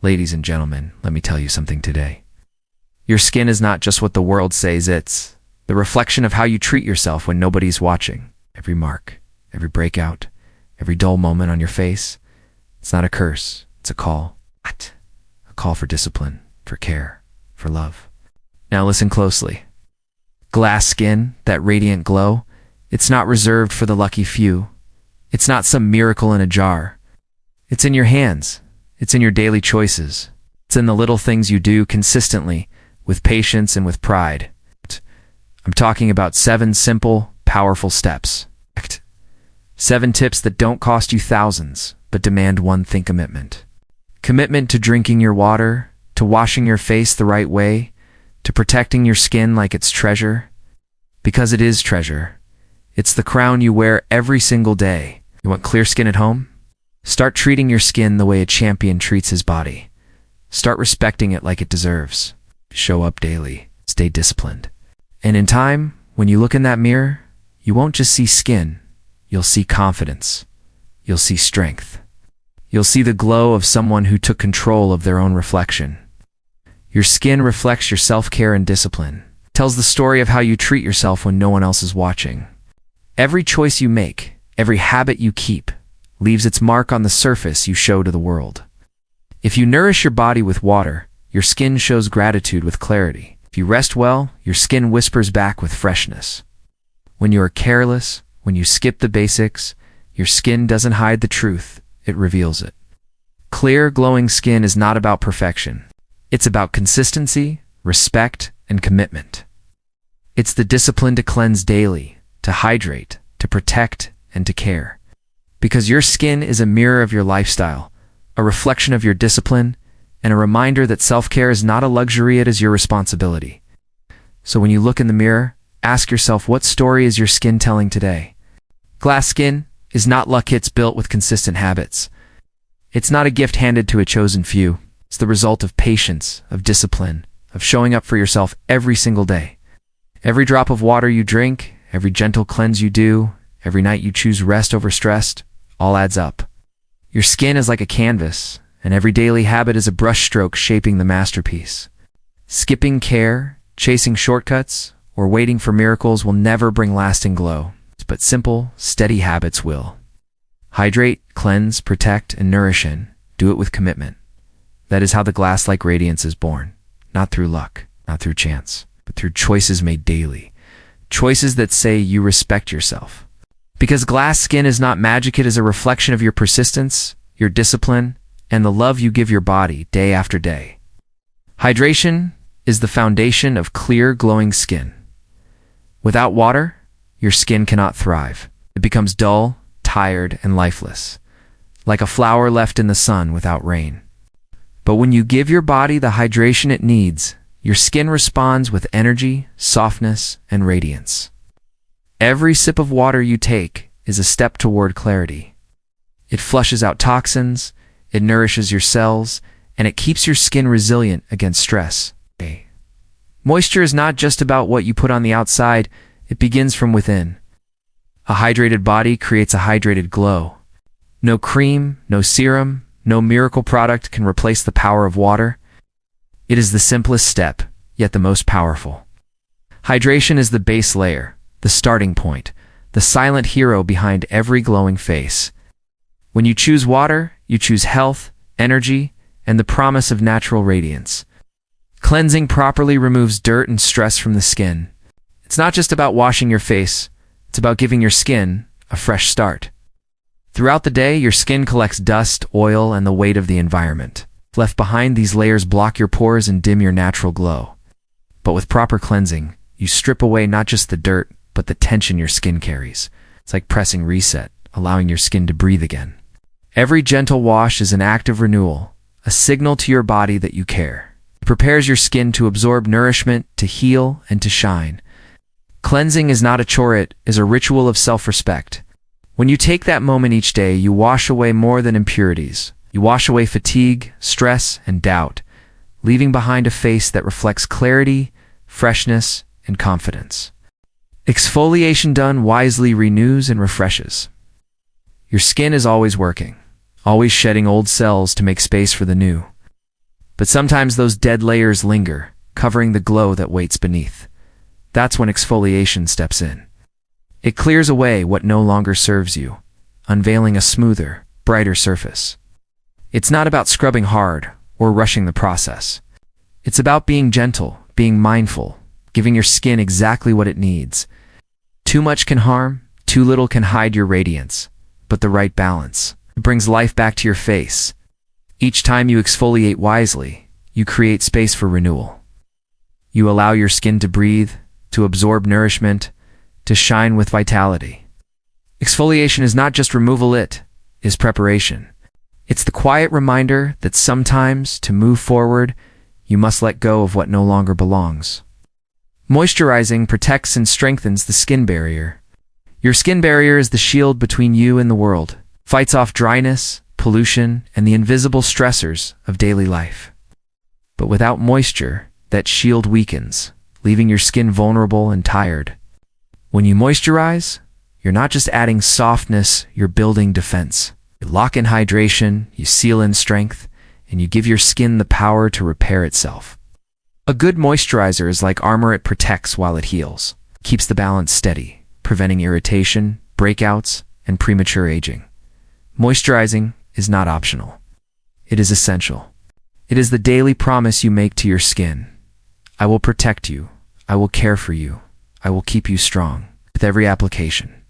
Ladies and gentlemen, let me tell you something today. Your skin is not just what the world says, it's the reflection of how you treat yourself when nobody's watching. Every mark, every breakout, every dull moment on your face, it's not a curse, it's a call. What? A call for discipline, for care, for love. Now listen closely. Glass skin, that radiant glow, it's not reserved for the lucky few. It's not some miracle in a jar. It's in your hands. It's in your daily choices. It's in the little things you do consistently, with patience and with pride. I'm talking about 7 simple, powerful steps. 7 tips that don't cost you thousands, but demand one thing: commitment. Commitment to drinking your water, to washing your face the right way, to protecting your skin like it's treasure. Because it is treasure. It's the crown you wear every single day. You want clear skin at home? Start treating your skin the way a champion treats his body. Start respecting it like it deserves. Show up daily. Stay disciplined. And in time, when you look in that mirror, you won't just see skin. You'll see confidence. You'll see strength. You'll see the glow of someone who took control of their own reflection. Your skin reflects your self-care and discipline. It tells the story of how you treat yourself when no one else is watching. Every choice you make, every habit you keep, leaves its mark on the surface you show to the world. If you nourish your body with water, your skin shows gratitude with clarity. If you rest well, your skin whispers back with freshness. When you are careless, when you skip the basics, your skin doesn't hide the truth, it reveals it. Clear, glowing skin is not about perfection. It's about consistency, respect, and commitment. It's the discipline to cleanse daily, to hydrate, to protect, and to care. Because your skin is a mirror of your lifestyle, a reflection of your discipline, and a reminder that self-care is not a luxury, it is your responsibility. So when you look in the mirror, ask yourself, what story is your skin telling today? Glass skin is not luck, it's built with consistent habits. It's not a gift handed to a chosen few. It's the result of patience, of discipline, of showing up for yourself every single day. Every drop of water you drink, every gentle cleanse you do, every night you choose rest over stress, all adds up. Your skin is like a canvas, and every daily habit is a brushstroke shaping the masterpiece. Skipping care, chasing shortcuts, or waiting for miracles will never bring lasting glow, but simple, steady habits will. Hydrate, cleanse, protect, and nourish in. Do it with commitment. That is how the glass-like radiance is born. Not through luck, not through chance, but through choices made daily. Choices that say you respect yourself. Because glass skin is not magic, it is a reflection of your persistence, your discipline, and the love you give your body day after day. Hydration is the foundation of clear, glowing skin. Without water, your skin cannot thrive. It becomes dull, tired, and lifeless, like a flower left in the sun without rain. But when you give your body the hydration it needs, your skin responds with energy, softness, and radiance. Every sip of water you take is a step toward clarity. It flushes out toxins, it nourishes your cells, and it keeps your skin resilient against stress. Moisture is not just about what you put on the outside, it begins from within. A hydrated body creates a hydrated glow. No cream, no serum, no miracle product can replace the power of water. It is the simplest step, yet the most powerful. Hydration is the base layer, the starting point, the silent hero behind every glowing face. When you choose water, you choose health, energy, and the promise of natural radiance. Cleansing properly removes dirt and stress from the skin. It's not just about washing your face, it's about giving your skin a fresh start. Throughout the day, your skin collects dust, oil, and the weight of the environment. Left behind, these layers block your pores and dim your natural glow. But with proper cleansing, you strip away not just the dirt, but the tension your skin carries. It's like pressing reset, allowing your skin to breathe again. Every gentle wash is an act of renewal, a signal to your body that you care. It prepares your skin to absorb nourishment, to heal, and to shine. Cleansing is not a chore, it is a ritual of self-respect. When you take that moment each day, you wash away more than impurities. You wash away fatigue, stress, and doubt, leaving behind a face that reflects clarity, freshness, and confidence. Exfoliation done wisely renews and refreshes. Your skin is always working, always shedding old cells to make space for the new. But sometimes those dead layers linger, covering the glow that waits beneath. That's when exfoliation steps in. It clears away what no longer serves you, unveiling a smoother, brighter surface. It's not about scrubbing hard or rushing the process. It's about being gentle, being mindful, giving your skin exactly what it needs. Too much can harm, too little can hide your radiance, but the right balance. It brings life back to your face. Each time you exfoliate wisely, you create space for renewal. You allow your skin to breathe, to absorb nourishment, to shine with vitality. Exfoliation is not just removal, it is preparation. It's the quiet reminder that sometimes, to move forward, you must let go of what no longer belongs. Moisturizing protects and strengthens the skin barrier. Your skin barrier is the shield between you and the world, fights off dryness, pollution, and the invisible stressors of daily life. But without moisture, that shield weakens, leaving your skin vulnerable and tired. When you moisturize, you're not just adding softness, you're building defense. You lock in hydration, you seal in strength, and you give your skin the power to repair itself. A good moisturizer is like armor. It protects while it heals, keeps the balance steady, preventing irritation, breakouts, and premature aging. Moisturizing is not optional. It is essential. It is the daily promise you make to your skin. I will protect you. I will care for you. I will keep you strong. With every application,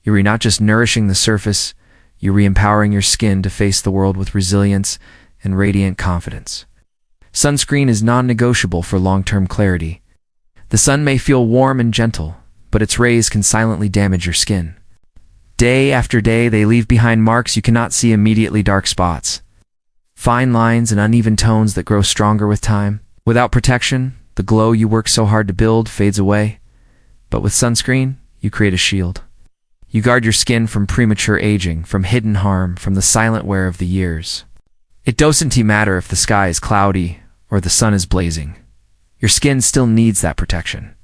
you're not just nourishing the surface, you're re-empowering your skin to face the world with resilience and radiant confidence. Sunscreen is non-negotiable for long-term clarity. The sun may feel warm and gentle, but its rays can silently damage your skin. Day after day, they leave behind marks you cannot see immediately, dark spots, fine lines and uneven tones that grow stronger with time. Without protection, the glow you work so hard to build fades away. But with sunscreen, you create a shield. You guard your skin from premature aging, from hidden harm, from the silent wear of the years. It doesn't matter if the sky is cloudy or the sun is blazing. Your skin still needs that protection.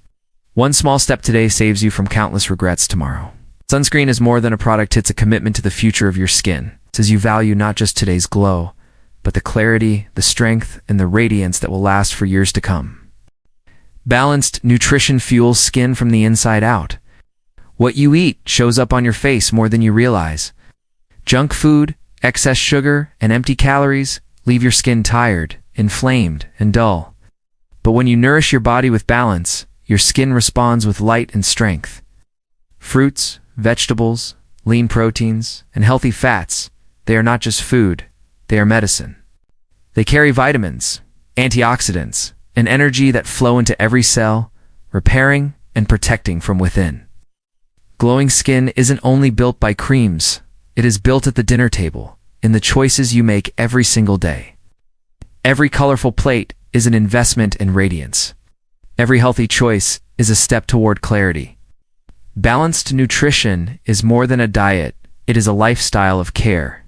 One small step today saves you from countless regrets tomorrow. Sunscreen is more than a product, it's a commitment to the future of your skin. It says you value not just today's glow, but the clarity, the strength, and the radiance that will last for years to come. Balanced nutrition fuels skin from the inside out. What you eat shows up on your face more than you realize. Junk food, excess sugar, and empty calories leave your skin tired, inflamed, and dull. But when you nourish your body with balance, your skin responds with light and strength. Fruits, vegetables, lean proteins, and healthy fats, they are not just food, they are medicine. They carry vitamins, antioxidants, and energy that flow into every cell, repairing and protecting from within. Glowing skin isn't only built by creams, it is built at the dinner table, in the choices you make every single day. Every colorful plate is an investment in radiance. Every healthy choice is a step toward clarity. Balanced nutrition is more than a diet, it is a lifestyle of care.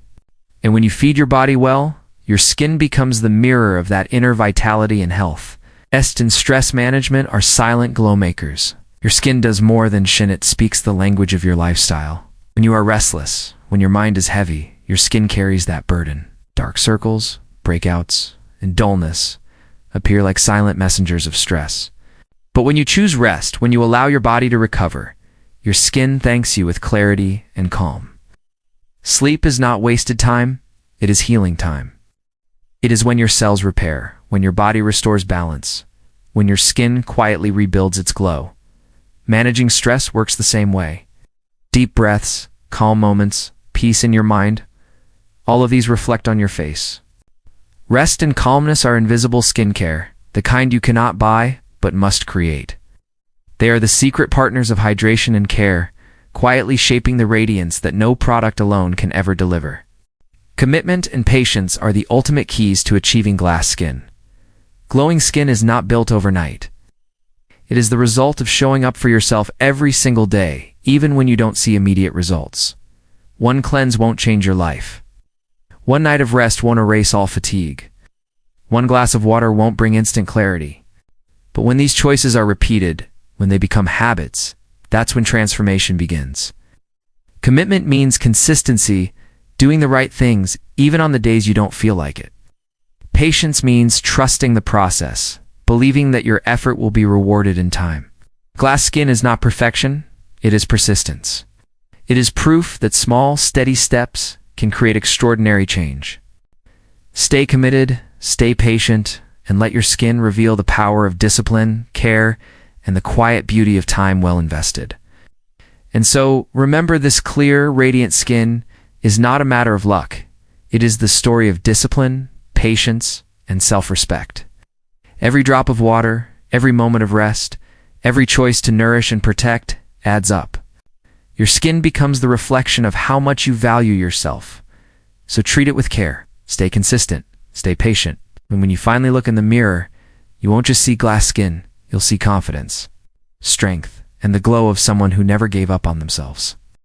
And when you feed your body well, your skin becomes the mirror of that inner vitality and health. Rest and stress management are silent glow makers. Your skin does more than shine, it speaks the language of your lifestyle. When you are restless, when your mind is heavy, your skin carries that burden. Dark circles, breakouts, and dullness appear like silent messengers of stress. But when you choose rest, when you allow your body to recover, your skin thanks you with clarity and calm. Sleep is not wasted time, it is healing time. It is when your cells repair, when your body restores balance, when your skin quietly rebuilds its glow. Managing stress works the same way. Deep breaths, calm moments, peace in your mind, all of these reflect on your face. Rest and calmness are invisible skincare, the kind you cannot buy, but must create. They are the secret partners of hydration and care, quietly shaping the radiance that no product alone can ever deliver. Commitment and patience are the ultimate keys to achieving glass skin. Glowing skin is not built overnight. It is the result of showing up for yourself every single day, even when you don't see immediate results. One cleanse won't change your life. One night of rest won't erase all fatigue. One glass of water won't bring instant clarity. But when these choices are repeated, when they become habits, that's when transformation begins. Commitment means consistency, doing the right things, even on the days you don't feel like it. Patience means trusting the process, believing that your effort will be rewarded in time. Glass skin is not perfection, it is persistence. It is proof that small, steady steps can create extraordinary change. Stay committed, stay patient, and let your skin reveal the power of discipline, care, and the quiet beauty of time well invested. And so, remember, this clear, radiant skin is not a matter of luck. It is the story of discipline, patience, and self-respect. Every drop of water, every moment of rest, every choice to nourish and protect adds up. Your skin becomes the reflection of how much you value yourself. So treat it with care, stay consistent, stay patient. And when you finally look in the mirror, you won't just see glass skin, you'll see confidence, strength, and the glow of someone who never gave up on themselves.